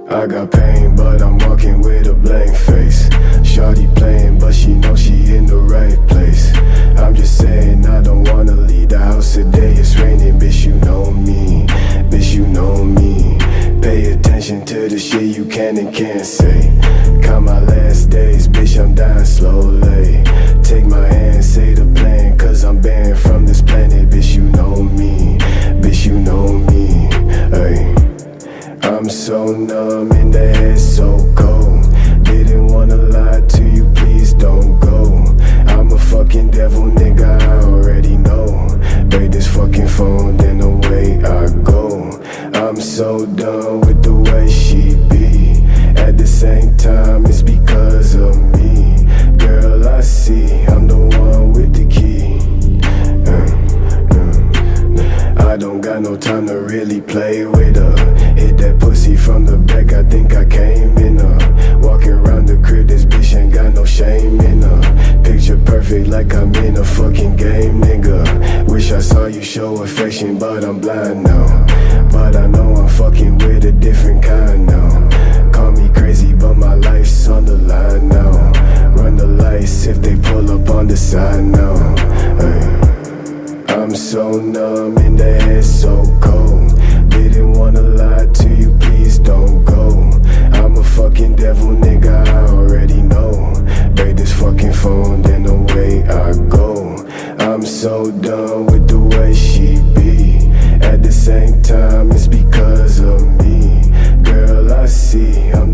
I got pain, but I'm walking with a blank face. Shawty playing, but she knows she in the right place. I'm just saying I don't wanna leave the house today. It's raining, bitch, you know me. Bitch, you know me. Pay attention to the shit you can and can't say. Count my last days, bitch, I'm dying slowly. Take my hand, say the plan, cause I'm banned from this planet. Bitch, you know me. Bitch, you know me. Ay. I'm so numb in the head, so cold. Didn't wanna lie to you, please don't go. I'm a fucking devil, nigga, I already know. Break this fucking phone, then away I go. I'm so done with the way she be. At the same time, it's because of me. Girl, I see, I'm the one with the key. I don't got no time to really play with her. Hit that pussy from the back, I think I came in her. Walking around the crib, this bitch ain't got no shame in her. Picture perfect like I'm in a fucking game, nigga. Wish I saw you show affection, but I'm blind now. But I know I'm fucking with a different kind now. Call me crazy, but my life's on the line now. Run the lights if they pull up on the side now. Ay. I'm so numb in the head, so cold. Didn't wanna lie to you, please don't go. I'm a fucking devil, nigga, I already know. Break this fucking phone, then away I go. I'm so done with the way she be. At the same time, it's because of me. Girl, I see, I'm